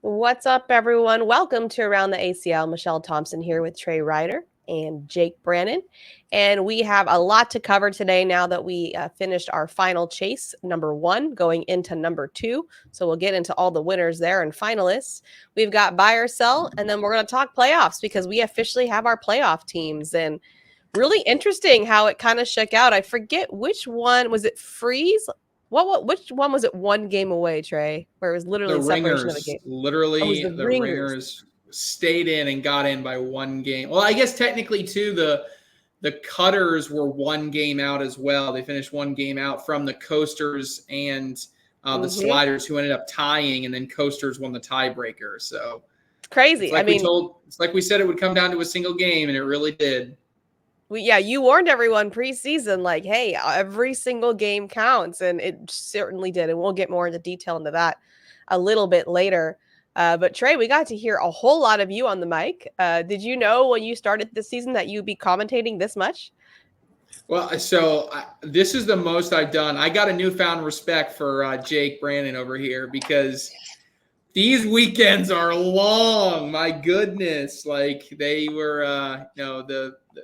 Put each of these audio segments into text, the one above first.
What's up, everyone? Welcome to Around the ACL. Michelle Thompson here with Trey Ryder and Jake Brannon. And we have a lot to cover today now that we finished our final chase, number 1, going into number 2. So we'll get into all the winners there and finalists. We've got buy or sell, and then we're going to talk playoffs because we officially have our playoff teams. And really interesting how it kind of shook out. I forget which one. Was it Freeze? Which one was it? One game away, Trey, where it was literally the separation of a Ringers, game. literally the Ringers stayed in and got in by one game. Well, I guess technically too, the Cutters were one game out as well. They finished one game out from the Coasters and the Sliders, who ended up tying, and then Coasters won the tiebreaker. So it's crazy. It's like it's like we said it would come down to a single game, and it really did. You warned everyone preseason, like, hey, every single game counts, and it certainly did. And we'll get more into detail into that a little bit later. But Trey, we got to hear a whole lot of you on the mic. Did you know when you started this season that you'd be commentating this much? Well, so this is the most I've done. I got a newfound respect for Jake Brannon over here because these weekends are long. My goodness. Like they were,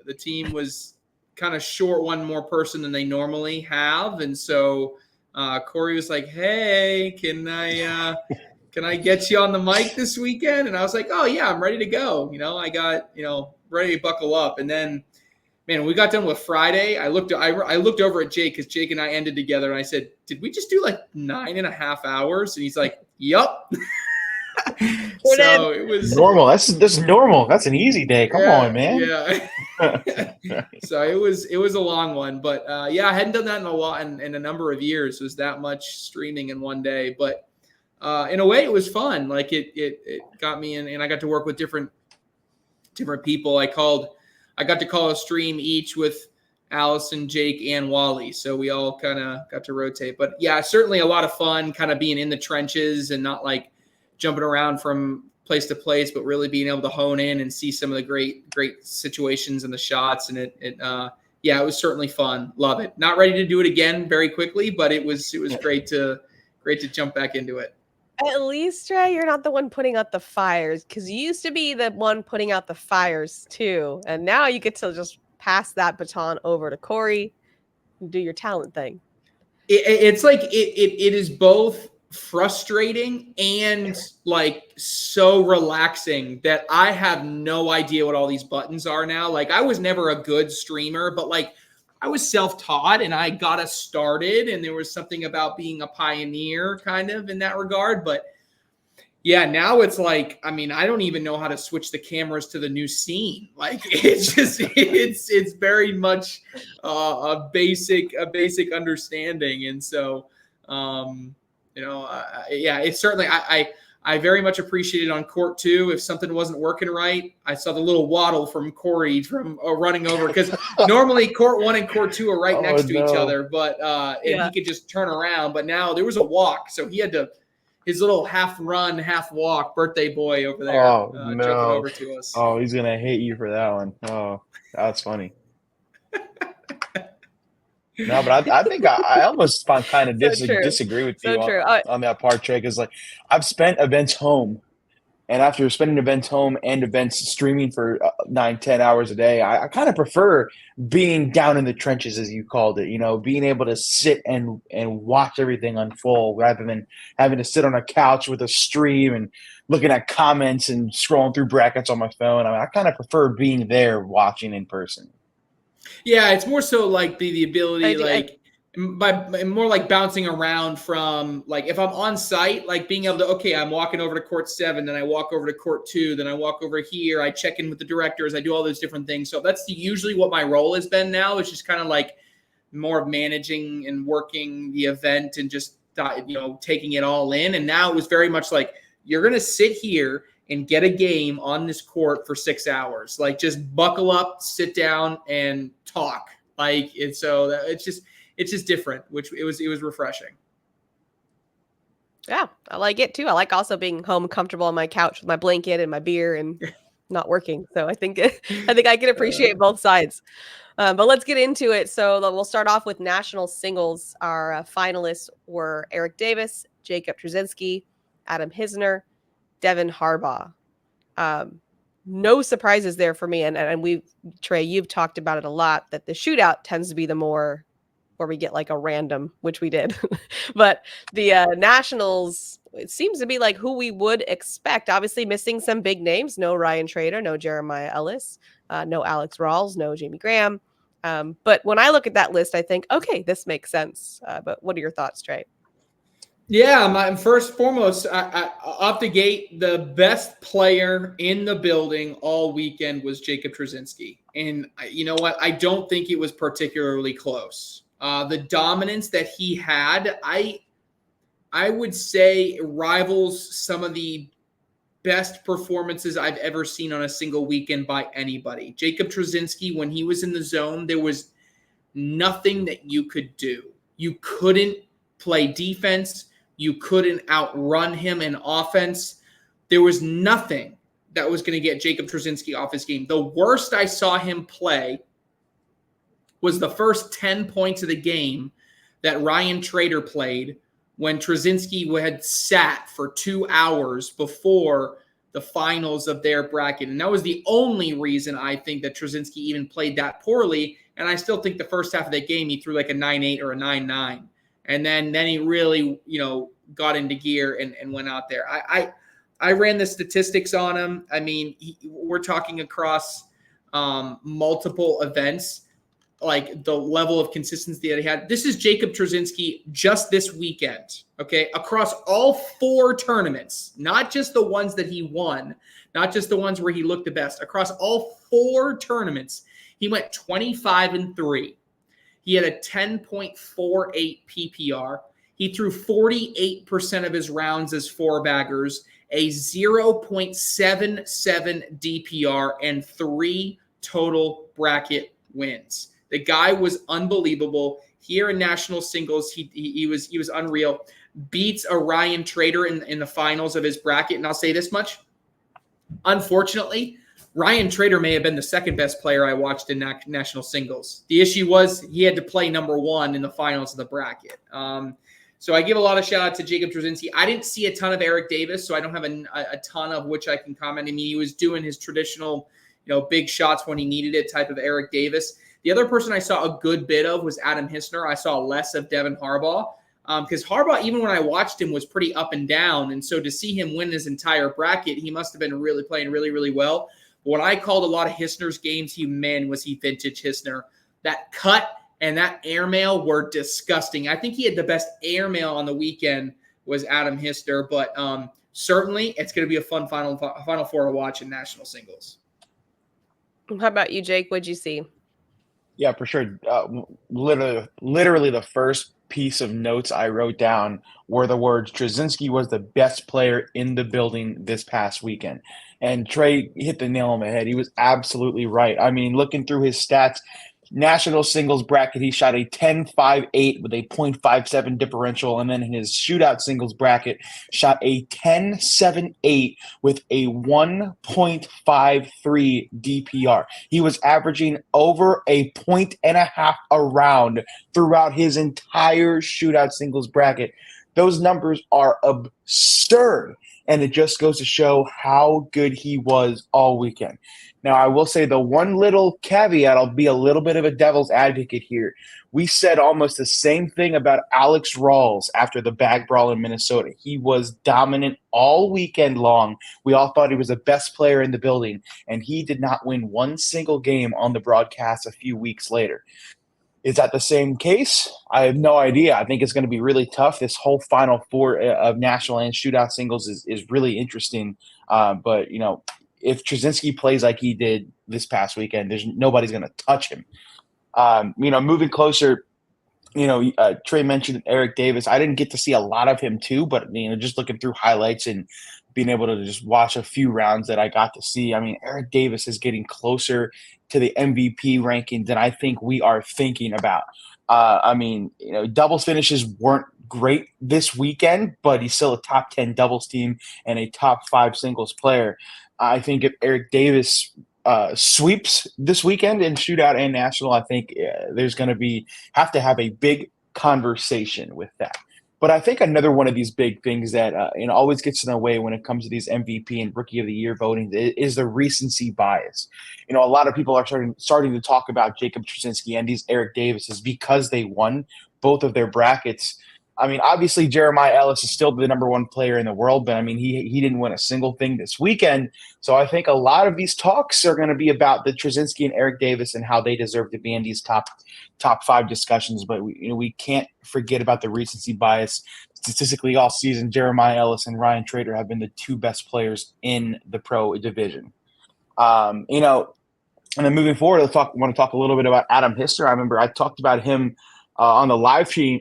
the team was kind of short one more person than they normally have. And so Corey was like, hey, can I get you on the mic this weekend? And I was like, oh yeah, I'm ready to go. I got, ready to buckle up. And then, man, when we got done with Friday, I looked over at Jake because Jake and I ended together. And I said, did we just do like 9.5 hours? And he's like, yup. So it was normal. This is normal. That's an easy day. Come on, man. Yeah. So it was a long one, but I hadn't done that in a number of years. It was that much streaming in one day, but in a way it was fun. Like it got me in, and I got to work with different people. I got to call a stream each with Allison, Jake, and Wally. So we all kind of got to rotate, but yeah, certainly a lot of fun kind of being in the trenches and not like jumping around from place to place, but really being able to hone in and see some of the great situations and the shots. And it was certainly fun. Love it. Not ready to do it again very quickly, but it was great to jump back into it. At least, Trey, you're not the one putting out the fires, because you used to be the one putting out the fires too. And now you get to just pass that baton over to Corey and do your talent thing. It's like it is both frustrating and like so relaxing that I have no idea what all these buttons are now. Like I was never a good streamer, but like I was self-taught and I got us started, and there was something about being a pioneer kind of in that regard. But yeah, now it's like, I mean, I don't even know how to switch the cameras to the new scene. Like it's just, it's very much a basic understanding. And so, it's certainly, I very much appreciated on court too. If something wasn't working right, I saw the little waddle from Corey from running over, because normally court 1 and court 2 are right next to each other, but and he could just turn around. But now there was a walk, so he had to, his little half run, half walk, birthday boy over there, jumping over to us. Oh, he's gonna hate you for that one. Oh, that's funny. No, but I think I almost kind of disagree with you on that part, Trey, because like I've spent events home, and after spending events home and events streaming for 9-10 hours a day, I kind of prefer being down in the trenches, as you called it. Being able to sit and watch everything unfold rather than having to sit on a couch with a stream and looking at comments and scrolling through brackets on my phone. I mean, I kind of prefer being there watching in person. Yeah, it's more so like the ability, by more like bouncing around from, like, if I'm on site, like being able to, okay, I'm walking over to court 7, then I walk over to court 2, then I walk over here, I check in with the directors, I do all those different things. So that's usually what my role has been now. It's just kind of like more of managing and working the event and just, taking it all in. And now it was very much like, you're going to sit here and get a game on this court for 6 hours. Like, just buckle up, sit down, and talk. Like, and so it's just different, which it was refreshing. Yeah, I like it too. I like also being home, comfortable on my couch with my blanket and my beer and not working. So I think I can appreciate both sides. But let's get into it. So we'll start off with national singles. Our finalists were Eric Davis, Jake Trzcienski, Adam Hisner, Devin Harbaugh. No surprises there for me. And Trey, you've talked about it a lot, that the shootout tends to be the more where we get like a random, which we did. But the Nationals, it seems to be like who we would expect. Obviously missing some big names. No Ryan Trader, no Jeremiah Ellis, no Alex Rawls, no Jamie Graham. But when I look at that list, I think, okay, this makes sense. But what are your thoughts, Trey? Yeah, first and foremost, off the gate, the best player in the building all weekend was Jacob Trzcienski. And you know what? I don't think it was particularly close. The dominance that he had, I would say rivals some of the best performances I've ever seen on a single weekend by anybody. Jacob Trzcienski, when he was in the zone, there was nothing that you could do. You couldn't play defense. You couldn't outrun him in offense. There was nothing that was going to get Jacob Trzcienski off his game. The worst I saw him play was the first 10 points of the game that Ryan Trader played when Trzcienski had sat for 2 hours before the finals of their bracket. And that was the only reason I think that Trzcienski even played that poorly. And I still think the first half of that game, he threw like a 9-8 or a 9-9. And then he really, got into gear and went out there. I ran the statistics on him. I mean, we're talking across multiple events, like the level of consistency that he had. This is Jacob Trzcienski just this weekend, okay? Across all 4 tournaments, not just the ones that he won, not just the ones where he looked the best. Across all 4 tournaments, he went 25-3. He had a 10.48 PPR. He threw 48% of his rounds as 4-baggers, a 0.77 DPR, and 3 total bracket wins. The guy was unbelievable. Here in national singles, he was unreal. Beats a Ryan Trader in the finals of his bracket. And I'll say this much. Unfortunately, Ryan Trader may have been the second best player I watched in national singles. The issue was he had to play number 1 in the finals of the bracket. So I give a lot of shout out to Jacob Trzcienski. I didn't see a ton of Eric Davis, so I don't have a ton of which I can comment. I mean, he was doing his traditional, big shots when he needed it type of Eric Davis. The other person I saw a good bit of was Adam Hissner. I saw less of Devin Harbaugh because Harbaugh, even when I watched him, was pretty up and down. And so to see him win his entire bracket, he must have been really playing really, really well. What I called a lot of Hissner's games, was he vintage Hissner. That cut and that airmail were disgusting. I think he had the best airmail on the weekend was Adam Hissner, but certainly it's going to be a fun Final Four to watch in national singles. How about you, Jake? What'd you see? Yeah, for sure. Literally the first piece of notes I wrote down were the words, Trzcienski was the best player in the building this past weekend. And Trey hit the nail on the head. He was absolutely right. I mean, looking through his stats, national singles bracket, he shot a 10.58 with a 0.57 differential. And then in his shootout singles bracket, shot a 10.78 with a 1.53 DPR. He was averaging over a 1.5 a round throughout his entire shootout singles bracket. Those numbers are absurd. And it just goes to show how good he was all weekend. Now, I will say the one little caveat, I'll be a little bit of a devil's advocate here. We said almost the same thing about Alex Rawls after the bag brawl in Minnesota. He was dominant all weekend long. We all thought he was the best player in the building, and he did not win one single game on the broadcast a few weeks later. Is that the same case? I have no idea. I think it's going to be really tough. This whole Final Four of national and shootout singles is really interesting. But, if Trzcienski plays like he did this past weekend, nobody's going to touch him. Moving closer, Trey mentioned Eric Davis. I didn't get to see a lot of him too, but, just looking through highlights and being able to just watch a few rounds that I got to see. I mean, Eric Davis is getting closer to the MVP ranking than I think we are thinking about. Doubles finishes weren't great this weekend, but he's still a top 10 doubles team and a top 5 singles player. I think if Eric Davis sweeps this weekend in shootout and national, I think there's going to have to have a big conversation with that. But I think another one of these big things that always gets in the way when it comes to these MVP and Rookie of the Year voting is the recency bias. A lot of people are starting to talk about Jacob Trzcienski and these Eric Davises because they won both of their brackets. I mean, obviously Jeremiah Ellis is still the number one player in the world, but I mean, he didn't win a single thing this weekend. So I think a lot of these talks are going to be about the Trzcienski and Eric Davis and how they deserve to be in these top five discussions. But we can't forget about the recency bias. Statistically, all season, Jeremiah Ellis and Ryan Trader have been the two best players in the pro division. And then moving forward, I want to talk a little bit about Adam Hisner. I remember I talked about him on the live stream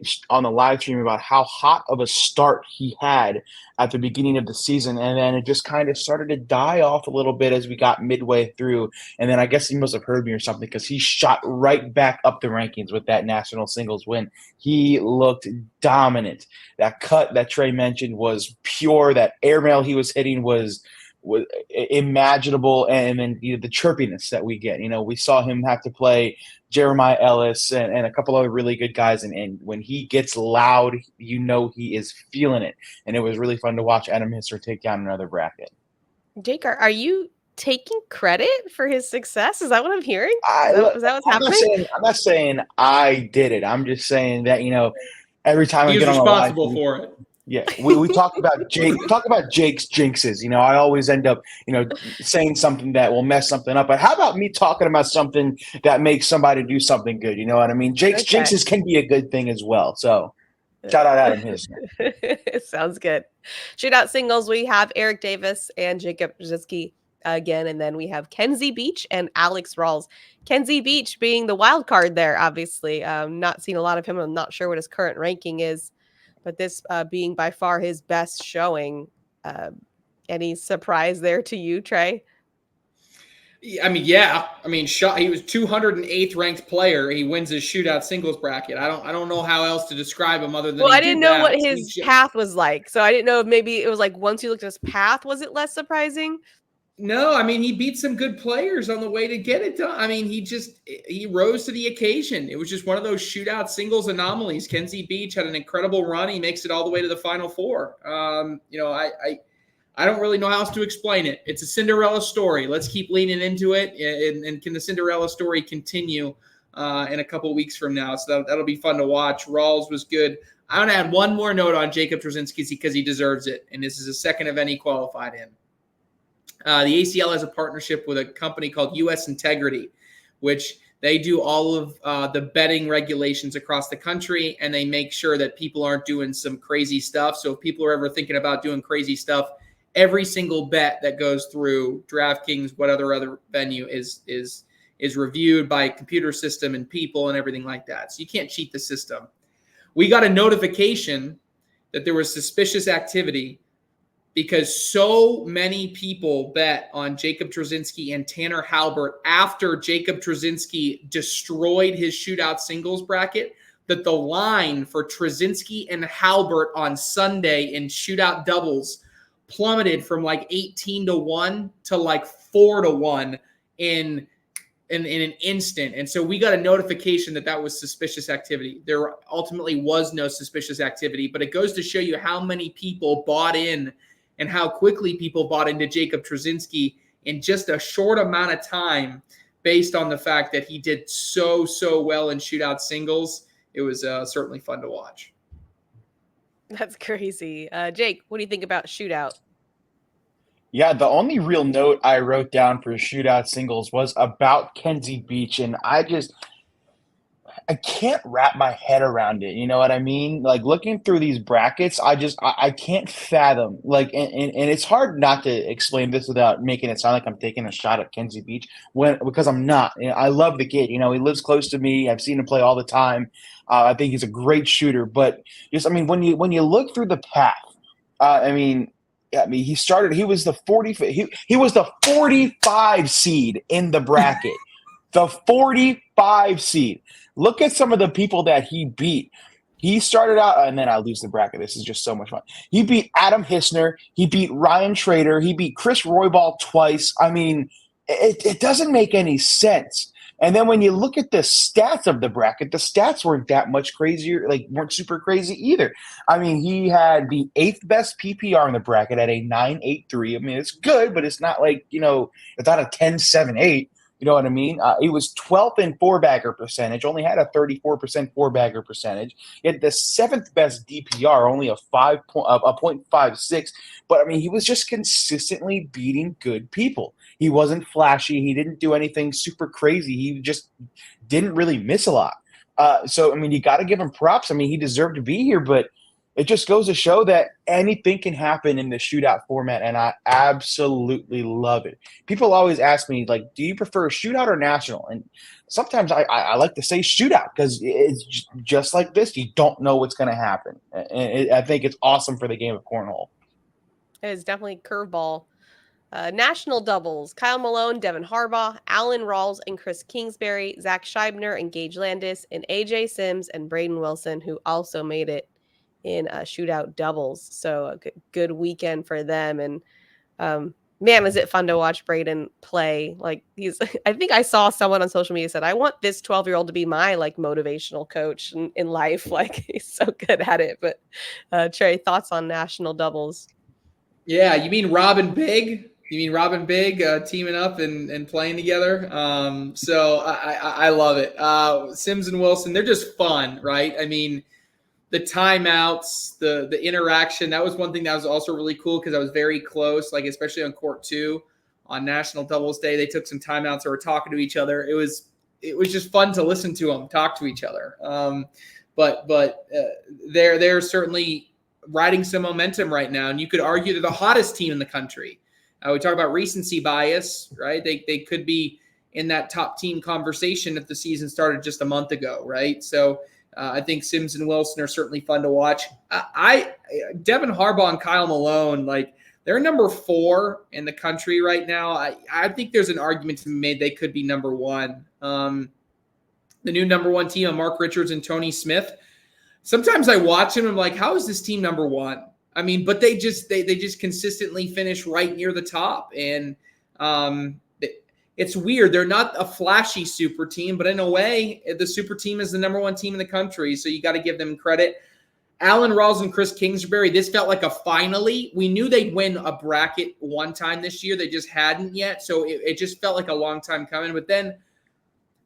about how hot of a start he had at the beginning of the season, and then it just kind of started to die off a little bit as we got midway through. And then I guess he must have heard me or something, because he shot right back up the rankings with that national singles win. He looked dominant. That cut that Trey mentioned was pure. That airmail he was hitting was imaginable, and then the chirpiness that we get. We saw him have to play Jeremiah Ellis and a couple other really good guys, and when he gets loud, he is feeling it. And it was really fun to watch Adam Hisner take down another bracket. Jake, are you taking credit for his success? Is that what I'm hearing? Is that what's happening? I'm not saying I did it. I'm just saying that every time he I get on responsible for it. Yeah, we talk about Jake's jinxes. I always end up, saying something that will mess something up. But how about me talking about something that makes somebody do something good? You know what I mean? Jake's jinxes can be a good thing as well. So shout out Adam Hisner. Sounds good. Shootout singles, we have Eric Davis and Jacob Trzcienski again, and then we have Kenzie Beach and Alex Rawls. Kenzie Beach being the wild card there, obviously. Not seen a lot of him. I'm not sure what his current ranking is. But this being by far his best showing. Any surprise there to you, Trey? I mean, yeah. I mean, he was 208th ranked player. He wins his shootout singles bracket. I don't know how else to describe him other than. Well, I didn't know what his path was like, so I didn't know if maybe it was like once you looked at his path, was it less surprising? No, I mean, he beat some good players on the way to get it done. I mean, he rose to the occasion. It was just one of those shootout singles anomalies. Kenzie Beach had an incredible run. He makes it all the way to the Final Four. I don't really know how else to explain it. It's a Cinderella story. Let's keep leaning into it. And can the Cinderella story continue in a couple weeks from now? So that'll be fun to watch. Rawls was good. I want to add one more note on Jacob Trzcienski because he deserves it. And this is the second event he qualified in. The ACL has a partnership with a company called US Integrity, which they do all of the betting regulations across the country, and they make sure that people aren't doing some crazy stuff. So if people are ever thinking about doing crazy stuff, every single bet that goes through DraftKings, what other venue is reviewed by a computer system and people and everything like that. So you can't cheat the system. We got a notification that there was suspicious activity because so many people bet on Jacob Trzcienski and Tanner Halbert after Jacob Trzcienski destroyed his shootout singles bracket that the line for Trzcienski and Halbert on Sunday in shootout doubles plummeted from like 18-1 to like 4-1 in an instant. And so we got a notification that was suspicious activity. There ultimately was no suspicious activity, but it goes to show you how many people bought in and how quickly people bought into Jacob Trzcienski in just a short amount of time based on the fact that he did so well in shootout singles. It was certainly fun to watch. That's crazy. Jake, what do you think about shootout? Yeah, the only real note I wrote down for shootout singles was about Kenzie Beach, and I can't wrap my head around it. You know what I mean? Like looking through these brackets, I can't fathom. Like, and it's hard not to explain this without making it sound like I'm taking a shot at Kenzie Beach because I'm not. I love the kid. He lives close to me. I've seen him play all the time. I think he's a great shooter. But when you look through the path, he started. He was the 45 seed in the bracket. The 45 seed. Look at some of the people that he beat. He started out, and then I lose the bracket. This is just so much fun. He beat Adam Hisner. He beat Ryan Trader. He beat Chris Roybal twice. I mean, it doesn't make any sense. And then when you look at the stats of the bracket, the stats weren't that much crazier, weren't super crazy either. I mean, he had the 8th best PPR in the bracket at a 9.83. I mean, it's good, but it's not it's not a 10.78. You know what I mean? He was 12th in four-bagger percentage, only had a 34% four-bagger percentage. He had the 7th best DPR, only a 0.56. But, I mean, he was just consistently beating good people. He wasn't flashy. He didn't do anything super crazy. He just didn't really miss a lot. So, I mean, you got to give him props. I mean, he deserved to be here, but it just goes to show that anything can happen in the shootout format, and I absolutely love it. People always ask me, do you prefer shootout or national? And sometimes I like to say shootout because it's just like this. You don't know what's going to happen. And I think it's awesome for the game of cornhole. It is definitely curveball. National doubles: Kyle Malone, Devin Harbaugh, Alan Rawls and Chris Kingsbury, Zach Scheibner and Gage Landis, and AJ Sims and Braden Wilson, who also made it in shootout doubles. So a good weekend for them. And man, is it fun to watch Braden play. I think I saw someone on social media said, I want this 12-year-old to be my motivational coach in life. He's so good at it. But Trey, thoughts on national doubles? Yeah, you mean Robin Big? Teaming up and playing together. So I love it. Sims and Wilson, they're just fun, right? I mean, the timeouts, the interaction, that was one thing that was also really cool because I was very close, especially on court 2 on National Doubles Day. They took some timeouts. They were talking to each other. It was just fun to listen to them talk to each other. But they're certainly riding some momentum right now, and you could argue they're the hottest team in the country. We talk about recency bias, right? They could be in that top team conversation if the season started just a month ago, right? So I think Sims and Wilson are certainly fun to watch. Devin Harbaugh and Kyle Malone, they're number 4 in the country right now. I think there's an argument to be made they could be number 1. The new number 1 team of Mark Richards and Tony Smith. Sometimes I watch them and I'm like, how is this team number 1? I mean, but they just consistently finish right near the top. And it's weird. They're not a flashy super team, but in a way, the super team is the number 1 team in the country. So you got to give them credit. Alan Rawls and Chris Kingsbury, this felt like a finally. We knew they'd win a bracket one time this year. They just hadn't yet. So it just felt like a long time coming. But then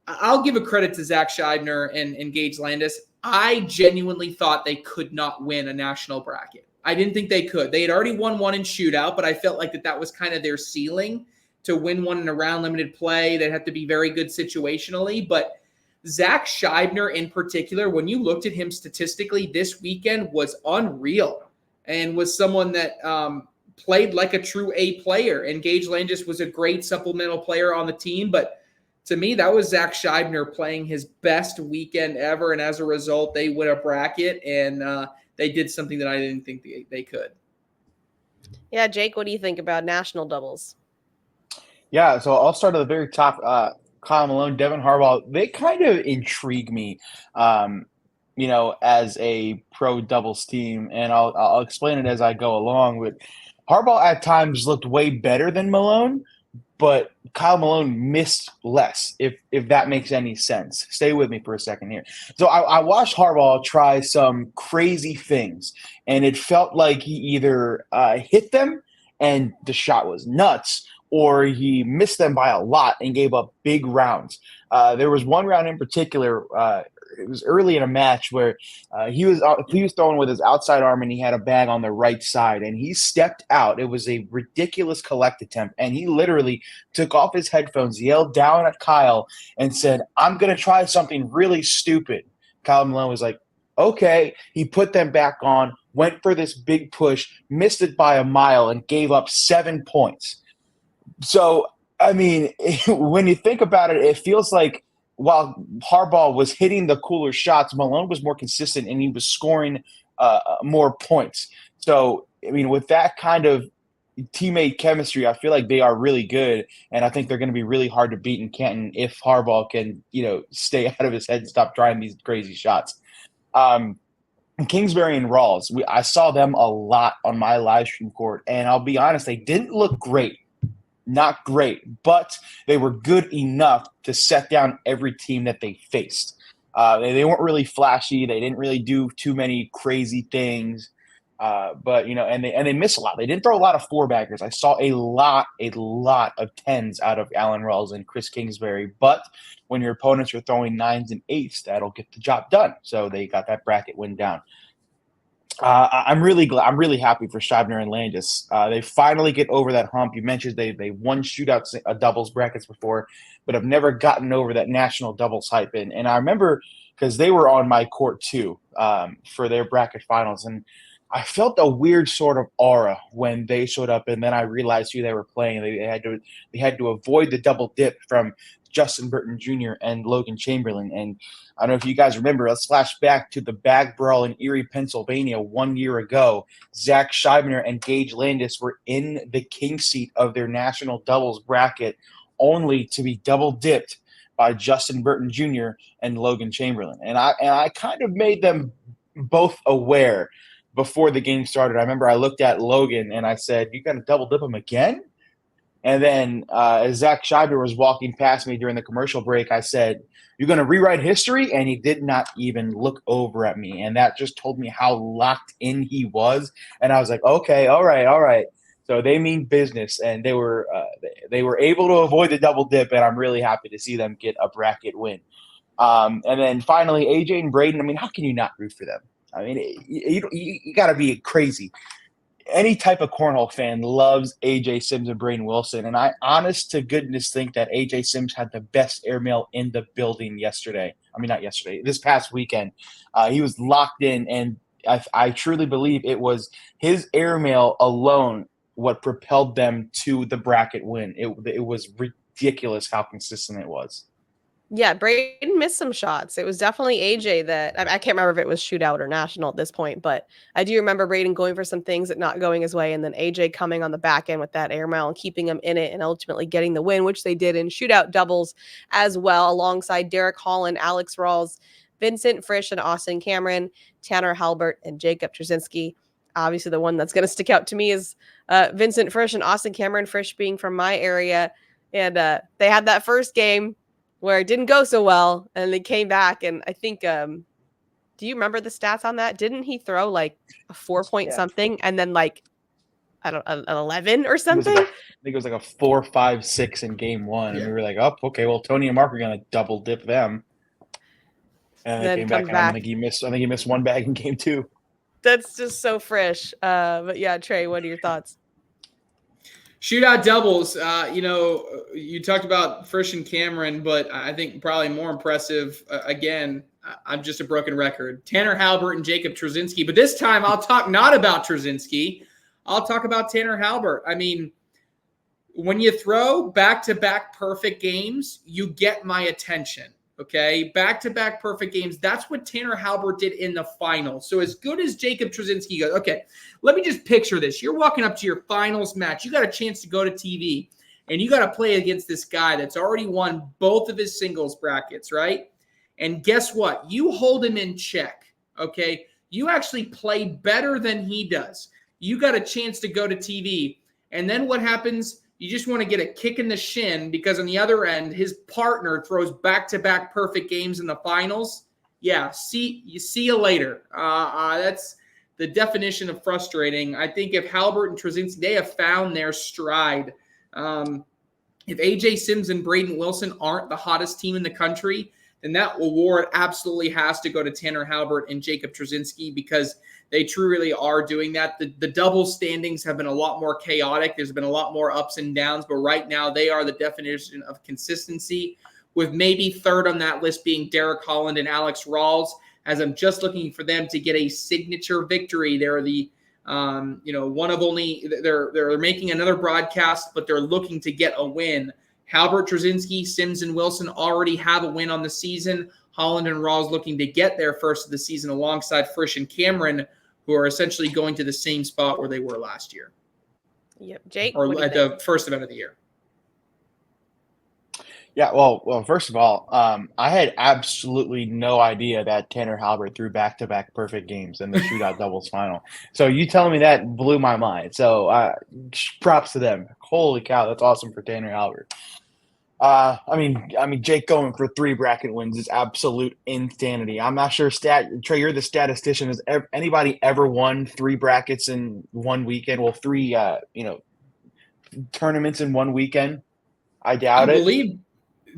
I'll give a credit to Zach Scheibner and Gage Landis. I genuinely thought they could not win a national bracket. I didn't think they could. They had already won one in shootout, but I felt like that was kind of their ceiling to win one in a round limited play. They'd have to be very good situationally. But Zach Scheibner in particular, when you looked at him statistically this weekend, was unreal and was someone that played like a true A player. And Gage Landis was a great supplemental player on the team. But to me, that was Zach Scheibner playing his best weekend ever. And as a result, they win a bracket and they did something that I didn't think they could. Yeah, Jake, what do you think about national doubles? Yeah, so I'll start at the very top. Kyle Malone, Devin Harbaugh, they kind of intrigue me, as a pro doubles team, and I'll explain it as I go along. But Harbaugh at times looked way better than Malone, but Kyle Malone missed less, if that makes any sense. Stay with me for a second here. So I watched Harbaugh try some crazy things, and it felt like he either hit them and the shot was nuts, or he missed them by a lot and gave up big rounds. There was one round in particular, it was early in a match where he was throwing with his outside arm and he had a bag on the right side and he stepped out. It was a ridiculous collect attempt and he literally took off his headphones, yelled down at Kyle and said, "I'm going to try something really stupid." Kyle Malone was like, okay. He put them back on, went for this big push, missed it by a mile and gave up 7 points. So, I mean, when you think about it, it feels like while Harbaugh was hitting the cooler shots, Malone was more consistent and he was scoring more points. So, I mean, with that kind of teammate chemistry, I feel like they are really good, and I think they're going to be really hard to beat in Canton if Harbaugh can, stay out of his head and stop trying these crazy shots. Kingsbury and Rawls, I saw them a lot on my live stream court, and I'll be honest, they didn't look great. not great, but they were good enough to set down every team that they faced. They weren't really flashy. They didn't really do too many crazy things. But and they missed a lot. They didn't throw a lot of four-baggers. I saw a lot of 10s out of Allen Rawls and Chris Kingsbury. But when your opponents are throwing 9s and 8s, that'll get the job done. So they got that bracket win down. I'm really glad. I'm really happy for Scheibner and Landis. They finally get over that hump. You mentioned they won shootouts, doubles brackets before, but have never gotten over that national doubles hype. And I remember because they were on my court too for their bracket finals, and I felt a weird sort of aura when they showed up, and then I realized who they were playing. They had to avoid the double dip from Justin Burton Jr. and Logan Chamberlain. And I don't know if you guys remember, let's flash back to the bag brawl in Erie, Pennsylvania 1 year ago. Zach Scheibner and Gage Landis were in the king seat of their national doubles bracket only to be double dipped by Justin Burton Jr. and Logan Chamberlain. And I kind of made them both aware before the game started. I remember I looked at Logan and I said, "You got to double dip him again?" And then as Zach Scheibner was walking past me during the commercial break, I said, "You're going to rewrite history?" And he did not even look over at me. And that just told me how locked in he was. And I was like, okay, all right. So they mean business. And they were able to avoid the double dip. And I'm really happy to see them get a bracket win. And then finally, AJ and Braden, I mean, how can you not root for them? I mean, you got to be crazy. Any type of cornhole fan loves AJ Sims and Braden Wilson, and I honest to goodness think that AJ Sims had the best airmail in the building yesterday. I mean, not yesterday, this past weekend. He was locked in, and I truly believe it was his airmail alone what propelled them to the bracket win. It was ridiculous how consistent it was. Yeah, Braden missed some shots. It was definitely AJ that I can't remember if it was shootout or national at this point, but I do remember Braden going for some things that not going his way, and then AJ coming on the back end with that airmail and keeping him in it and ultimately getting the win, which they did in shootout doubles as well, alongside Derek Holland, Alex Rawls, Vincent Frisch, and Austin Cameron, Tanner Halbert, and Jacob Trzcienski. Obviously, the one that's going to stick out to me is Vincent Frisch and Austin Cameron, Frisch being from my area, and they had that first game where it didn't go so well, and they came back, and I think, do you remember the stats on that? Didn't he throw like a 4-point something, and then like, I don't an 11 or something? I think it was like a 4, 5, 6 in game one, and we were like, oh, okay, well, Tony and Mark are going to double dip them. And they came back, and I think he missed one bag in game two. That's just so fresh. But yeah, Trey, what are your thoughts? Shootout doubles, you talked about Frisch and Cameron, but I think probably more impressive, again, I'm just a broken record, Tanner Halbert and Jacob Trzcienski. But this time I'll talk not about Trzcienski. I'll talk about Tanner Halbert. I mean, when you throw back-to-back perfect games, you get my attention. Okay, back-to-back perfect games. That's what Tanner Halbert did in the finals. So as good as Jacob Trzcienski goes, okay, let me just picture this. You're walking up to your finals match. You got a chance to go to TV, and you got to play against this guy that's already won both of his singles brackets, right? And guess what? You hold him in check, okay? You actually play better than he does. You got a chance to go to TV. And then what happens? You just want to get a kick in the shin because on the other end, his partner throws back-to-back perfect games in the finals. Yeah, see you later. That's the definition of frustrating. I think if Halbert and Trzcienski, they have found their stride. If AJ Sims and Braden Wilson aren't the hottest team in the country, then that award absolutely has to go to Tanner Halbert and Jacob Trzcienski because they truly are doing that. The double standings have been a lot more chaotic. There's been a lot more ups and downs, but right now they are the definition of consistency, with maybe third on that list being Derek Holland and Alex Rawls, as I'm just looking for them to get a signature victory. They're the one of only, they're making another broadcast, but they're looking to get a win. Halbert, Trzcienski, Sims, and Wilson already have a win on the season. Holland and Rawls looking to get their first of the season alongside Frisch and Cameron, who are essentially going to the same spot where they were last year. Yep. Jake? Or at the first event of the year. Yeah, well, first of all, I had absolutely no idea that Tanner Halbert threw back-to-back perfect games in the shootout doubles final. So you telling me that blew my mind. So props to them. Holy cow, that's awesome for Tanner Halbert. I mean, Jake going for 3 bracket wins is absolute insanity. I'm not sure, Trey, you're the statistician. Has anybody ever won 3 brackets in one weekend? Well, 3, tournaments in one weekend. I doubt it.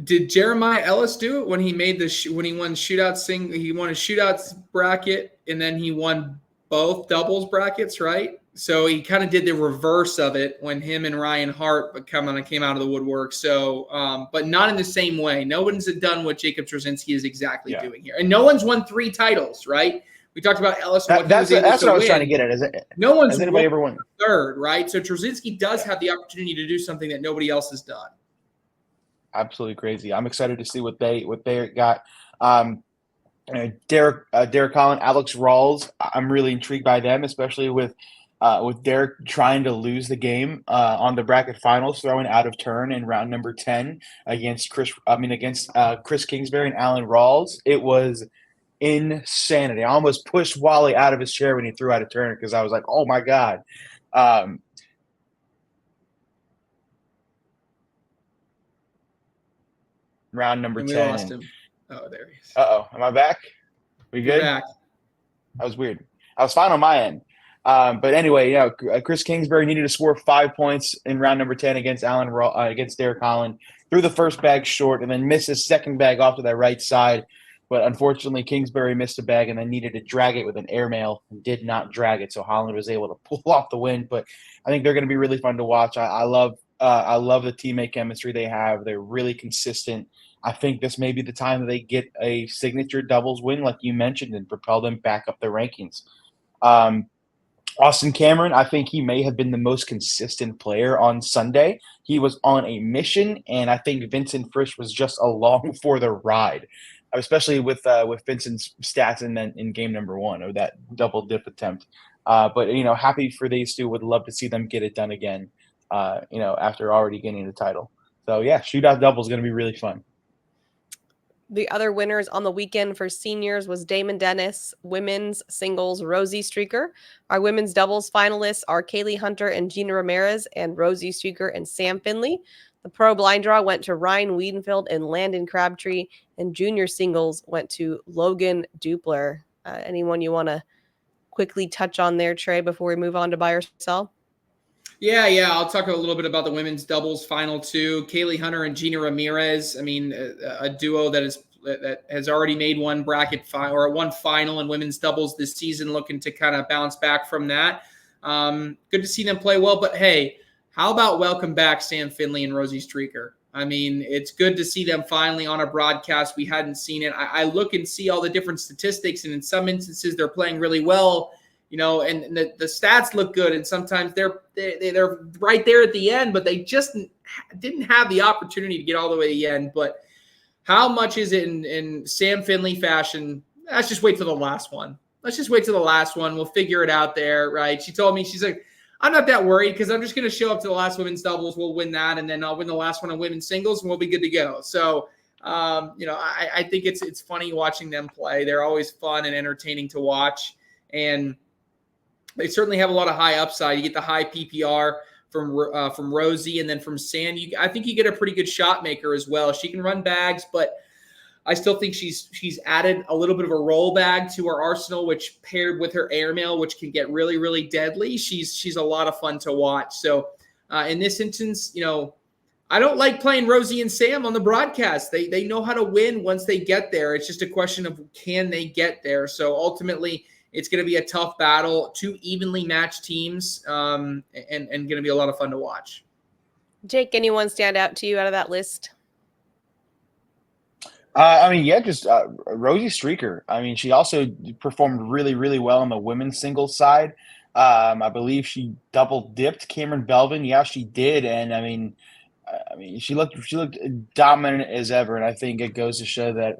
Did Jeremiah Ellis do it when he made when he won shootout he won a shootouts bracket and then he won both doubles brackets, right? So he kind of did the reverse of it when him and Ryan Hart came out of the woodwork. So, but not in the same way. No one's done what Jacob Trzcienski is exactly doing here, and no one's won 3 titles, right? We talked about Ellis. That's what I was trying to get at. No one's has anybody ever won 3rd, right? So Trzcienski does have the opportunity to do something that nobody else has done. Absolutely crazy. I'm excited to see what they got. Derek Collin, Alex Rawls. I'm really intrigued by them, especially with Derek trying to lose the game on the bracket finals, throwing out of turn in round number 10 against Chris Kingsbury and Alan Rawls. It was insanity. I almost pushed Wally out of his chair when he threw out of turn because I was like, oh my God. Round number 10. We lost him. Oh, there he is. Uh-oh. Am I back? We good? You're back. That was weird. I was fine on my end. But anyway, Chris Kingsbury needed to score 5 points in round number 10 against Derek Collin. Threw the first bag short and then missed his second bag off to that right side. But unfortunately, Kingsbury missed a bag and then needed to drag it with an airmail and did not drag it. So Holland was able to pull off the win. But I think they're going to be really fun to watch. I love the teammate chemistry they have. They're really consistent. I think this may be the time that they get a signature doubles win, like you mentioned, and propel them back up the rankings. Austin Cameron, I think he may have been the most consistent player on Sunday. He was on a mission, and I think Vincent Frisch was just along for the ride, especially with Vincent's stats in game number 1 of that double dip attempt. But happy for these two. Would love to see them get it done again. After already getting the title. So yeah, shootout double is going to be really fun. The other winners on the weekend for seniors was Damon Dennis, women's singles Rosie Streaker. Our women's doubles finalists are Kaylee Hunter and Gina Ramirez, and Rosie Streaker and Sam Finley. The pro blind draw went to Ryan Wiedenfeld and Landon Crabtree, and junior singles went to Logan Dupler. Anyone you want to quickly touch on there, Trey, before we move on to buy or sell? Yeah. I'll talk a little bit about the women's doubles final 2. Kaylee Hunter and Gina Ramirez. I mean, a duo that has already made one bracket one final in women's doubles this season, looking to kind of bounce back from that. Good to see them play well. But hey, how about welcome back Sam Finley and Rosie Streaker? I mean, it's good to see them finally on a broadcast. We hadn't seen it. I look and see all the different statistics, and in some instances they're playing really well. And the stats look good, and sometimes they're right there at the end, but they just didn't have the opportunity to get all the way to the end. But how much is it in Sam Finley fashion? Let's just wait for the last one. We'll figure it out there, right? She told me, she's like, I'm not that worried because I'm just going to show up to the last women's doubles. We'll win that, and then I'll win the last one on women's singles, and we'll be good to go. So, I think it's funny watching them play. They're always fun and entertaining to watch, and they certainly have a lot of high upside. You get the high PPR from Rosie, and then from Sam, I think you get a pretty good shot maker as well. She can run bags, but I still think she's added a little bit of a roll bag to her arsenal, which paired with her airmail, which can get really, really deadly. She's a lot of fun to watch. So in this instance, I don't like playing Rosie and Sam on the broadcast. They know how to win once they get there. It's just a question of can they get there. So ultimately, it's going to be a tough battle, 2 evenly matched teams, and going to be a lot of fun to watch. Jake, anyone stand out to you out of that list? Just Rosie Streaker. I mean, she also performed really, really well on the women's singles side. I believe she double dipped Cameron Belvin. Yeah, she did, and I mean, she looked dominant as ever. And I think it goes to show that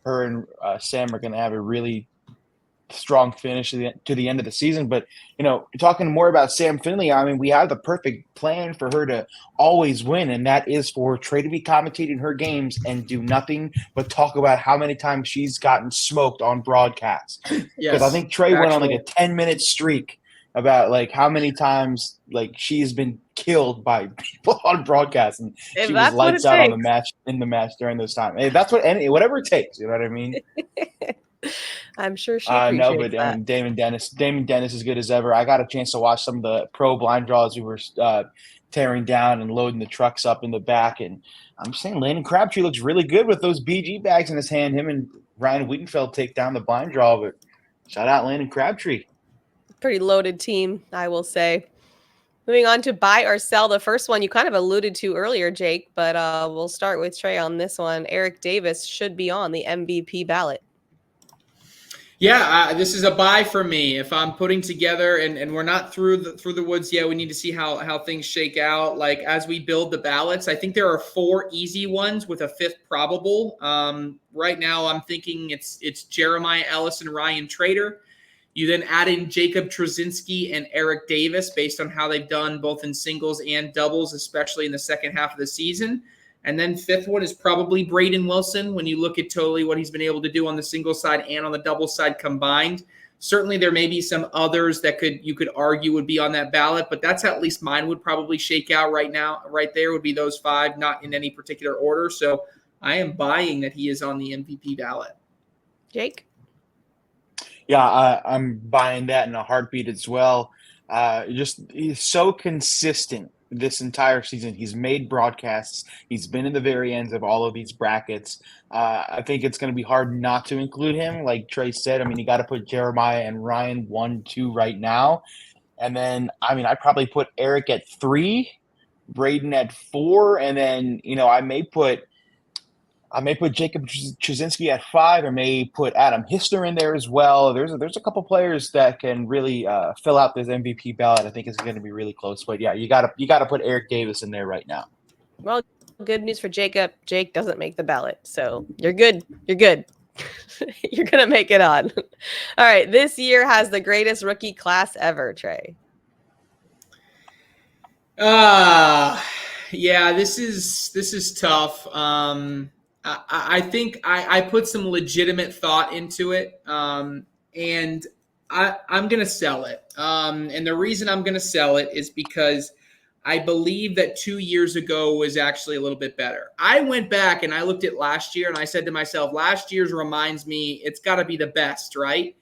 her and Sam are going to have a really strong finish to the end of the season. But, talking more about Sam Finley, I mean, we have the perfect plan for her to always win, and that is for Trey to be commentating her games and do nothing but talk about how many times she's gotten smoked on broadcast. Because I think Trey went on like a 10-minute streak about like how many times like she's been killed by people on broadcast, and she was lights out on the match during those times. Hey, that's whatever it takes. You know what I mean? I'm sure she appreciates that. Damon Dennis is good as ever. I got a chance to watch some of the pro blind draws we were tearing down and loading the trucks up in the back, and I'm saying Landon Crabtree looks really good with those BG bags in his hand. Him and Ryan Wiedenfeld take down the blind draw, but shout out Landon Crabtree. Pretty loaded team, I will say. Moving on to buy or sell. The first one you kind of alluded to earlier, Jake, but we'll start with Trey on this one. Eric Davis should be on the MVP ballot. Yeah, this is a buy for me. If I'm putting together, and we're not through the woods yet, we need to see how things shake out. Like as we build the ballots, I think there are 4 easy ones with a 5th probable. Right now, I'm thinking it's Jeremiah Ellis and Ryan Trader. You then add in Jacob Trzcienski and Eric Davis based on how they've done both in singles and doubles, especially in the second half of the season. And then 5th one is probably Braden Wilson when you look at totally what he's been able to do on the single side and on the double side combined. Certainly there may be some others that you could argue would be on that ballot, but that's how at least mine would probably shake out right now. Right there would be those 5, not in any particular order. So I am buying that he is on the MVP ballot. Jake? Yeah, I'm buying that in a heartbeat as well. He's so consistent this entire season. He's made broadcasts. He's been in the very ends of all of these brackets. I think it's going to be hard not to include him. Like Trey said, I mean, you got to put Jeremiah and Ryan 1, 2 right now. And then, I mean, I probably put Eric at 3, Braden at 4, and then, I may put Jacob Trzcienski at 5. I may put Adam Hissner in there as well. There's a couple players that can really fill out this MVP ballot. I think it's going to be really close. But yeah, you gotta put Eric Davis in there right now. Well, good news for Jacob. Jake doesn't make the ballot, so you're good. You're good. You're gonna make it on. All right. This year has the greatest rookie class ever, Trey. Yeah, this is tough. I think I put some legitimate thought into it, and I'm going to sell it. And the reason I'm going to sell it is because I believe that 2 years ago was actually a little bit better. I went back and I looked at last year and I said to myself, last year's reminds me it's got to be the best, right?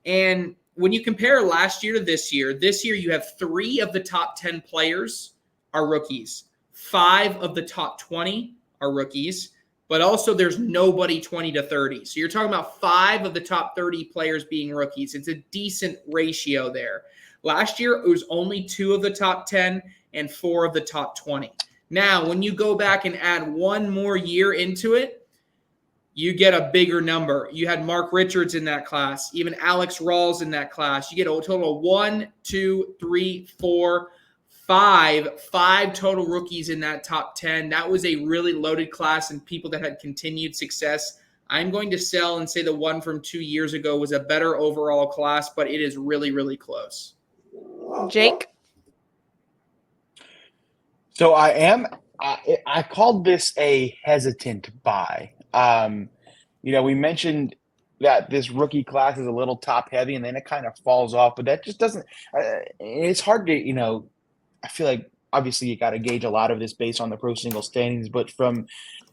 And when you compare last year to this year you have 3 of the top 10 players are rookies. 5 of the top 20 are rookies. But also there's nobody 20 to 30. So you're talking about 5 of the top 30 players being rookies. It's a decent ratio there. Last year, it was only 2 of the top 10 and 4 of the top 20. Now, when you go back and add 1 more year into it, you get a bigger number. You had Mark Richards in that class, even Alex Rawls in that class. You get a total of 1, 2, 3, 4, 5 total rookies in that top 10. That was a really loaded class and people that had continued success. I'm going to sell and say the one from 2 years ago was a better overall class, but it is really, really close. Jake? So I called this a hesitant buy. We mentioned that this rookie class is a little top heavy and then it kind of falls off, but that just doesn't, it's hard to, I feel like obviously you got to gauge a lot of this based on the pro single standings, but from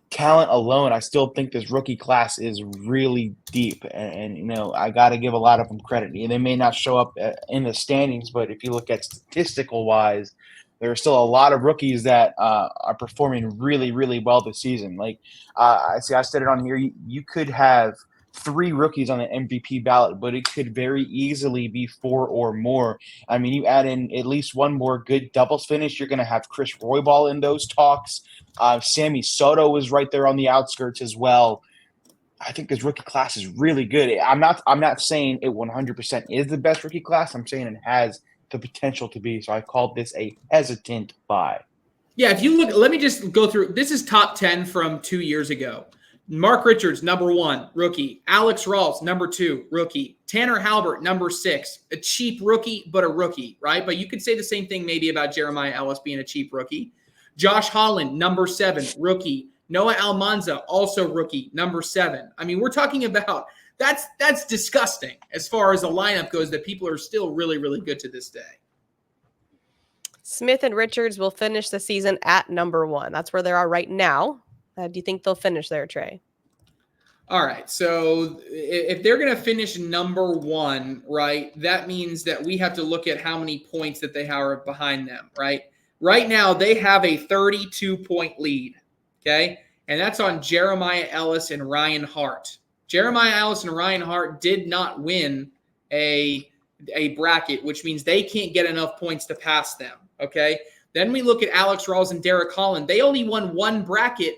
talent alone, I still think this rookie class is really deep. And I got to give a lot of them credit. They may not show up in the standings, but if you look at statistical wise, there are still a lot of rookies that are performing really, really well this season. Like I said it on here, you could have 3 rookies on the MVP ballot, but it could very easily be 4 or more. I mean, you add in at least 1 more good doubles finish, you're going to have Chris Roybal in those talks. Sammy Soto is right there on the outskirts as well. I think this rookie class is really good. I'm not saying it 100% is the best rookie class. I'm saying it has the potential to be. So I called this a hesitant buy. Yeah, if you look, let me just go through. This is top 10 from 2 years ago. Mark Richards, number 1, rookie. Alex Rawls, number 2, rookie. Tanner Halbert, number 6, a cheap rookie, but a rookie, right? But you could say the same thing maybe about Jeremiah Ellis being a cheap rookie. Josh Holland, number 7, rookie. Noah Almanza, also rookie, number 7. I mean, we're talking about that's disgusting as far as the lineup goes, that people are still really, really good to this day. Smith and Richards will finish the season at number 1. That's where they are right now. Do you think they'll finish there, Trey? All right. So if they're going to finish number 1, right, that means that we have to look at how many points that they have behind them, right? Right now, they have a 32-point lead, okay? And that's on Jeremiah Ellis and Ryan Hart. Jeremiah Ellis and Ryan Hart did not win a bracket, which means they can't get enough points to pass them, okay? Then we look at Alex Rawls and Derek Holland. They only won 1 bracket,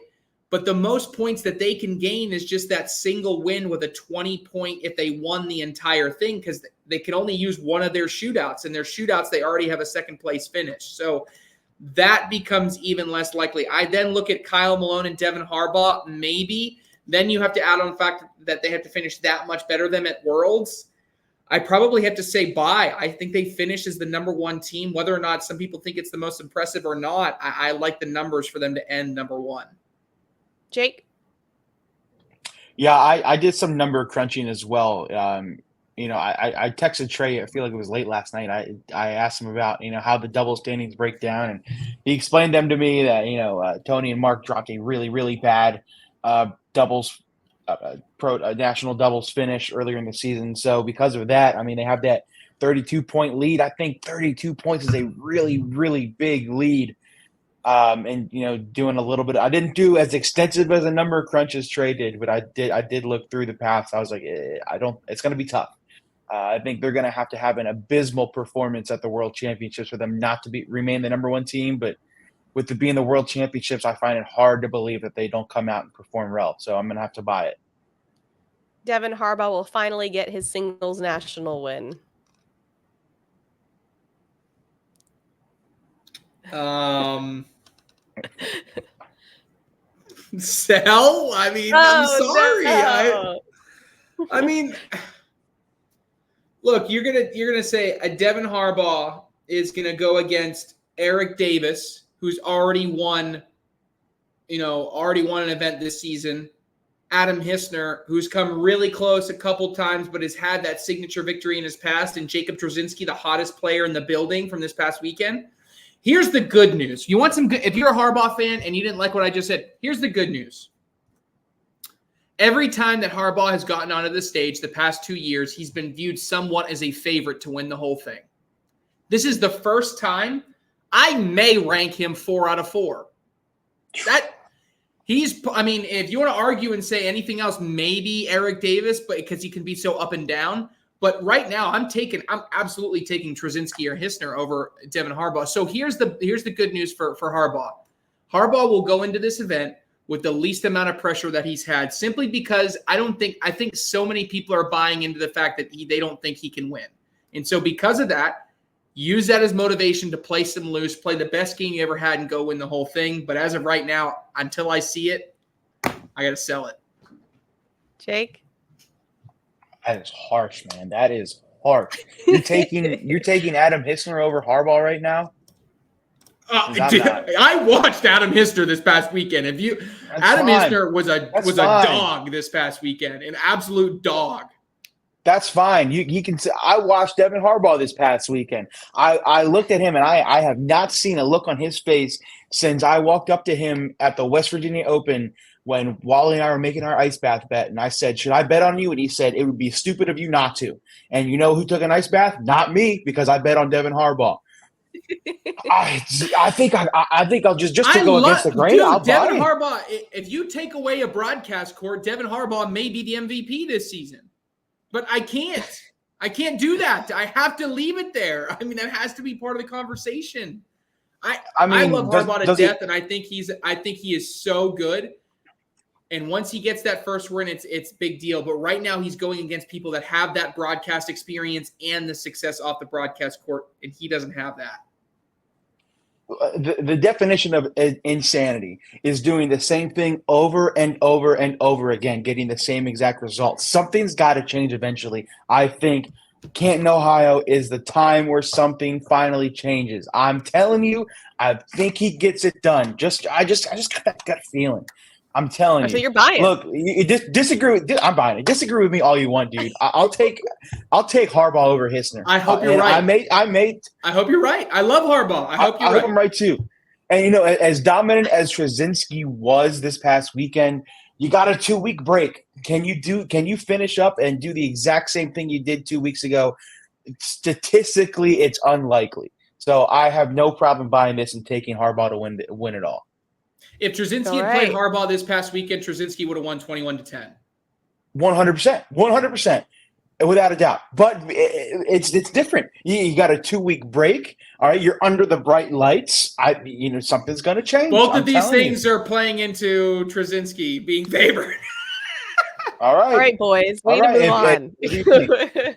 but the most points that they can gain is just that single win with a 20-point if they won the entire thing, because they can only use one of their shootouts. And their shootouts, they already have a second-place finish. So that becomes even less likely. I then look at Kyle Malone and Devin Harbaugh, maybe. Then you have to add on the fact that they have to finish that much better than at Worlds. I probably have to say bye. I think they finish as the number 1 team. Whether or not some people think it's the most impressive or not, I like the numbers for them to end number 1. Jake? Yeah, I did some number crunching as well. I texted Trey, I feel like it was late last night. I asked him about, how the double standings break down. And he explained them to me that, Tony and Mark dropped a really, really bad doubles national doubles finish earlier in the season. So because of that, I mean, they have that 32-point lead. I think 32 points is a really, really big lead. And doing a little bit. I didn't do as extensive as a number crunch as Trey did, but I did look through the paths. I was like, it's going to be tough. I think they're going to have an abysmal performance at the World Championships for them not to remain the number 1 team. But with it being the World Championships, I find it hard to believe that they don't come out and perform well. So I'm going to have to buy it. Devin Harbaugh will finally get his singles national win. Sell? I mean, I'm sorry. No. I mean, look, you're gonna say a Devin Harbaugh is gonna go against Eric Davis, who's already won an event this season. Adam Hissner, who's come really close a couple times, but has had that signature victory in his past, and Jake Trzcienski, the hottest player in the building from this past weekend. Here's the good news. You want some good, if you're a Harbaugh fan and you didn't like what I just said, here's the good news. Every time that Harbaugh has gotten onto the stage the past 2 years, he's been viewed somewhat as a favorite to win the whole thing. This is the first time. I may rank him 4 out of 4. If you want to argue and say anything else, maybe Eric Davis, but because he can be so up and down. But right now, I'm absolutely taking Trzcienski or Hissner over Devin Harbaugh. So here's the good news for Harbaugh. Harbaugh will go into this event with the least amount of pressure that he's had, simply because I think so many people are buying into the fact that they don't think he can win. And so because of that, use that as motivation to play some loose, play the best game you ever had, and go win the whole thing. But as of right now, until I see it, I got to sell it. Jake? That is harsh, man. That is harsh. You're taking Adam Hissner over Harbaugh right now? I watched Adam Hissner this past weekend. Adam Hissner was a dog this past weekend, an absolute dog. That's fine. You can. I watched Devin Harbaugh this past weekend. I looked at him, and I have not seen a look on his face since I walked up to him at the West Virginia Open when Wally and I were making our ice bath bet, and I said, "Should I bet on you?" And he said, "It would be stupid of you not to." And you know who took an ice bath? Not me, because I bet on Devin Harbaugh. I think I'll just to go against the grain. I'll Devin buy Harbaugh. If you take away a broadcast court, Devin Harbaugh may be the MVP this season. But I can't do that. I have to leave it there. I mean, that has to be part of the conversation. I love Harbaugh to death, and I think he is so good. And once he gets that first win, it's big deal. But right now, he's going against people that have that broadcast experience and the success off the broadcast court, and he doesn't have that. the definition of insanity is doing the same thing over and over and over again, getting the same exact results. Something's got to change eventually. I think Canton, Ohio is the time where something finally changes. I'm telling you, I think he gets it done. I just got that gut feeling. I'm telling you. So you're buying. Look, you disagree with. I'm buying it. Disagree with me all you want, dude. I'll take Harbaugh over Hisner. I hope you're right. I hope you're right. I love Harbaugh. I hope I'm right too. And as dominant as Trzcienski was this past weekend, you got a 2-week break. Can you finish up and do the exact same thing you did 2 weeks ago? Statistically, it's unlikely. So I have no problem buying this and taking Harbaugh to win it all. If Trzcienski had played Harbaugh this past weekend, Trzcienski would have won 21-10. 100%. Without a doubt. But it's different. You got a 2-week break. All right, you're under the bright lights. Something's going to change. Both of these things are playing into Trzcienski being favored. All right, boys. We need to move on.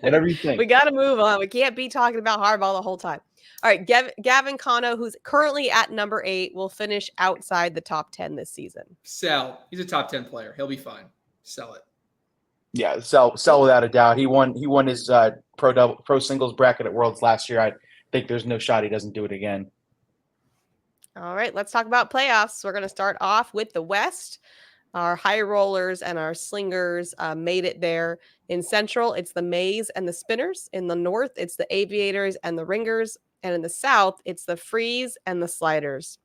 Whatever you think. We got to move on. We can't be talking about Harbaugh the whole time. All right, Gavin Cano, who's currently at number 8, will finish outside the top 10 this season. Sell. He's a top 10 player. He'll be fine. Sell it. Yeah, sell without a doubt. He won his pro singles bracket at Worlds last year. I think there's no shot he doesn't do it again. All right, let's talk about playoffs. We're going to start off with the West. Our high rollers and our slingers made it there. In Central, it's the Mays and the Spinners. In the North, it's the Aviators and the Ringers. And in the South, it's the Freeze and the Sliders.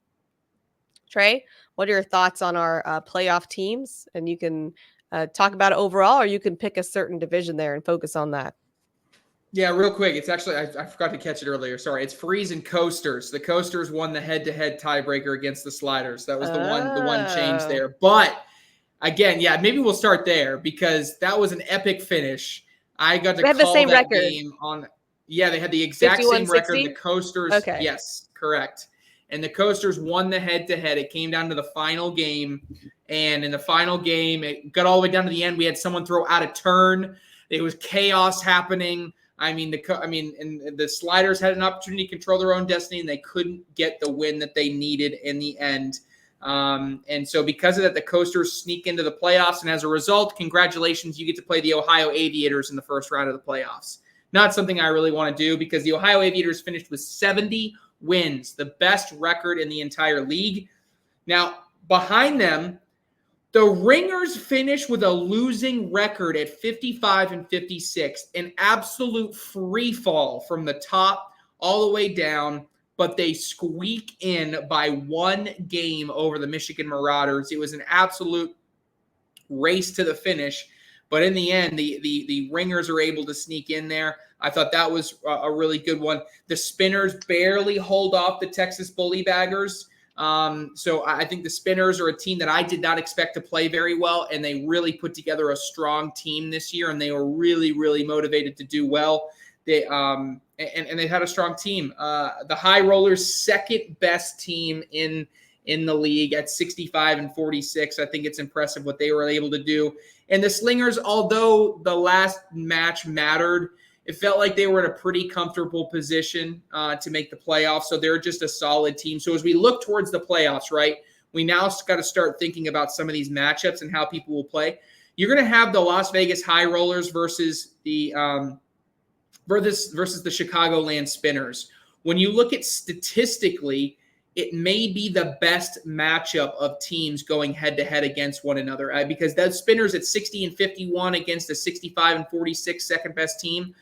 Trey, what are your thoughts on our playoff teams? And you can talk about it overall, or you can pick a certain division there and focus on that. Yeah, real quick. It's actually, I forgot to catch it earlier. Sorry. It's Freeze and Coasters. The Coasters won the head-to-head tiebreaker against the Sliders. That was the one change there. But again, yeah, maybe we'll start there because that was an epic finish. I got to call the same that record. Game on. Yeah, they had the exact same record. The Coasters, okay. Yes, correct. And the Coasters won the head-to-head. It came down to the final game. And in the final game, it got all the way down to the end. We had someone throw out of turn. It was chaos happening. I mean, the Sliders had an opportunity to control their own destiny, and they couldn't get the win that they needed in the end. And so because of that, the Coasters sneak into the playoffs. And as a result, congratulations, you get to play the Ohio Aviators in the first round of the playoffs. Not something I really want to do because the Ohio Aviators finished with 70 wins, the best record in the entire league. Now, behind them, the Ringers finished with a losing record at 55-56, an absolute free fall from the top all the way down, but they squeak in by 1 game over the Michigan Marauders. It was an absolute race to the finish. But in the end, the Ringers are able to sneak in there. I thought that was a really good one. The Spinners barely hold off the Texas Bullybaggers. So I think the Spinners are a team that I did not expect to play very well, and they really put together a strong team this year, and they were really, really motivated to do well. They and they had a strong team. The High Rollers, second best team in the league at 65-46. I think it's impressive what they were able to do. And the Slingers, although the last match mattered, it felt like they were in a pretty comfortable position to make the playoffs. So they're just a solid team. So as we look towards the playoffs, right, we now got to start thinking about some of these matchups and how people will play. You're going to have the Las Vegas High Rollers versus the Chicagoland Spinners. When you look at statistically, it may be the best matchup of teams going head-to-head against one another because that Spinners at 60-51 against the 65-46 second-best team,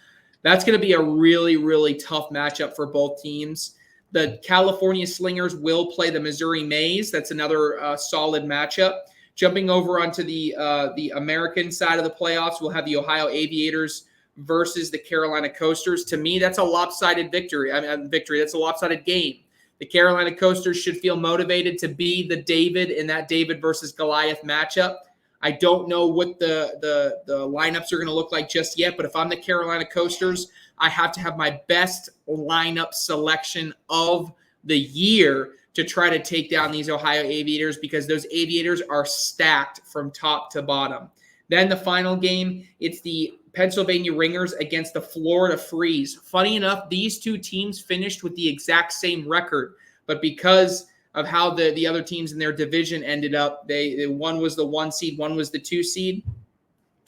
that's going to be a really, really tough matchup for both teams. The California Slingers will play the Missouri Mays. That's another solid matchup. Jumping over onto the American side of the playoffs, we'll have the Ohio Aviators versus the Carolina Coasters. To me, that's a lopsided victory. That's a lopsided game. The Carolina Coasters should feel motivated to be the David in that David versus Goliath matchup. I don't know what the lineups are going to look like just yet, but if I'm the Carolina Coasters, I have to have my best lineup selection of the year to try to take down these Ohio Aviators because those Aviators are stacked from top to bottom. Then the final game, it's the Pennsylvania Ringers against the Florida Freeze. Funny enough, these two teams finished with the exact same record, but because of how the other teams in their division ended up, one was the 1 seed, one was the 2 seed.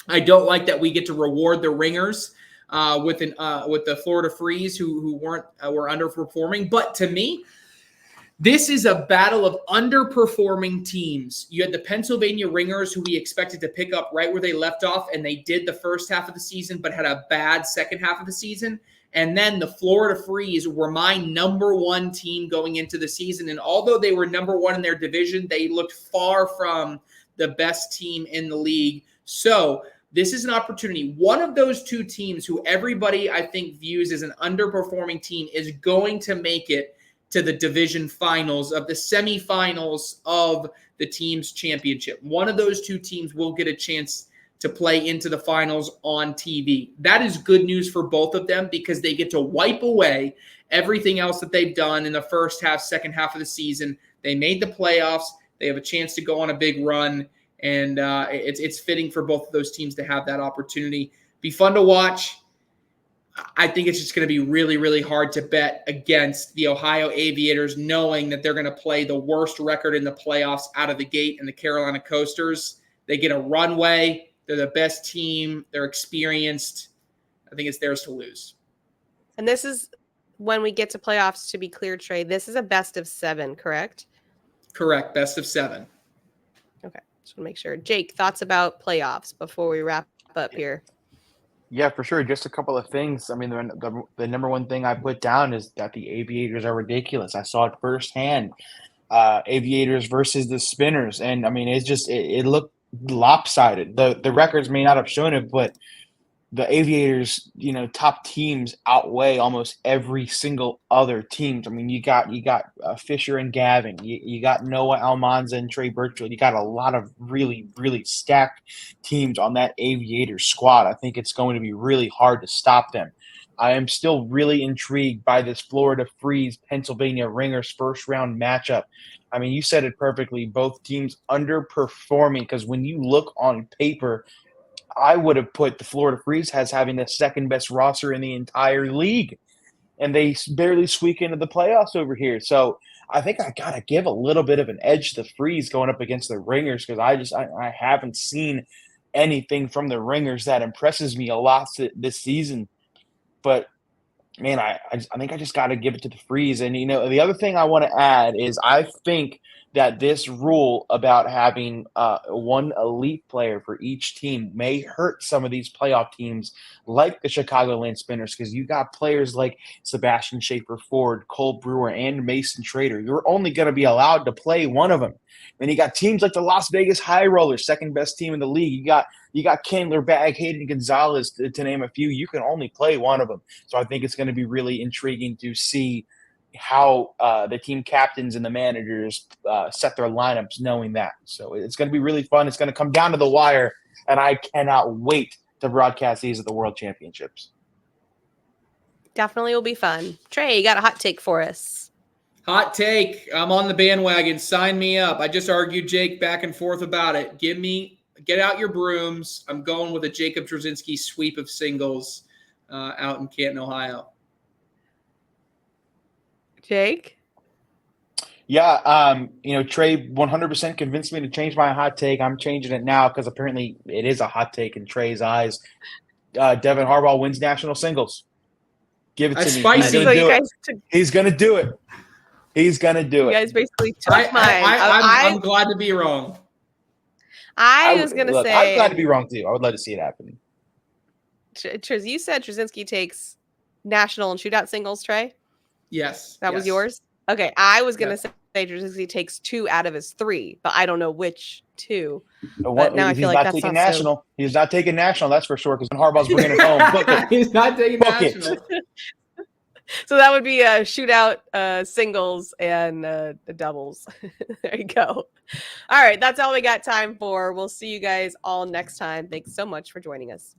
I don't like that we get to reward the ringers with the Florida Freeze who were underperforming. But to me, this is a battle of underperforming teams. You had the Pennsylvania Ringers, who we expected to pick up right where they left off, and they did the first half of the season, but had a bad second half of the season. And then the Florida Freeze were my number one team going into the season. And although they were number one in their division, they looked far from the best team in the league. So this is an opportunity. One of those two teams who everybody, I think, views as an underperforming team is going to make it to the division finals of the semifinals of the team's championship. One of those two teams will get a chance to play into the finals on TV. That is good news for both of them because they get to wipe away everything else that they've done in the first half, second half of the season. They made the playoffs. They have a chance to go on a big run, and it's fitting for both of those teams to have that opportunity. Be fun to watch. I think it's just going to be really, really hard to bet against the Ohio Aviators, knowing that they're going to play the worst record in the playoffs out of the gate in the Carolina Coasters. They get a runway. They're the best team. They're experienced. I think it's theirs to lose. And this is when we get to playoffs, to be clear, Trey. This is a best of 7, correct? Correct. Best of 7. Okay. Just want to make sure. Jake, thoughts about playoffs before we wrap up here? Yeah, for sure. Just a couple of things. I mean, the number one thing I put down is that the Aviators are ridiculous. I saw it firsthand. Aviators versus the Spinners. And, I mean, it looked lopsided. The records may not have shown it, but the Aviators, top teams outweigh almost every single other team. I mean, you got Fisher and Gavin, you got Noah Almanza and Trey Birchfield. You got a lot of really, really stacked teams on that Aviators squad. I think it's going to be really hard to stop them. I am still really intrigued by this Florida Freeze Pennsylvania Ringers first round matchup. I mean, you said it perfectly. Both teams underperforming because when you look on paper, I would have put the Florida Freeze as having the second best roster in the entire league, and they barely squeak into the playoffs over here. So I think I got to give a little bit of an edge to the Freeze going up against the Ringers because I haven't seen anything from the Ringers that impresses me a lot this season. But man, I think I just got to give it to the Freeze. And, the other thing I want to add is I think that this rule about having one elite player for each team may hurt some of these playoff teams like the Chicagoland Spinners because you got players like Sebastian Schaefer-Ford, Cole Brewer, and Mason Trader. You're only going to be allowed to play one of them. Then you got teams like the Las Vegas High Rollers, second best team in the league. You got Candler, Bag, Hayden Gonzalez, to name a few. You can only play one of them. So I think it's going to be really intriguing to see how the team captains and the managers set their lineups knowing that. So it's going to be really fun. It's going to come down to the wire, and I cannot wait to broadcast these at the World Championships. Definitely will be fun. Trey, you got a hot take for us. Hot take. I'm on the bandwagon. Sign me up. I just argued Jake back and forth about it. Get out your brooms. I'm going with a Jacob Trzcienski sweep of singles out in Canton, Ohio. Jake? Yeah, Trey 100% convinced me to change my hot take. I'm changing it now because apparently it is a hot take in Trey's eyes. Devin Harbaugh wins national singles. Give it to me. Spicy. He's going to do it. He's going to do it. You guys basically took mine. I'm glad to be wrong. I was going to say. I'm glad to be wrong, too. I would love to see it happen. You said Trzcienski takes national and shootout singles, Trey? Yes. That was yours? Okay. I was going to say Trzcienski takes 2 out of his 3, but I don't know which 2. But now I feel like that's not national. So... He's not taking national, that's for sure, because Harbaugh's bringing it home. He's not taking national. So that would be a shootout, singles, and the doubles. There you go. All right. That's all we got time for. We'll see you guys all next time. Thanks so much for joining us.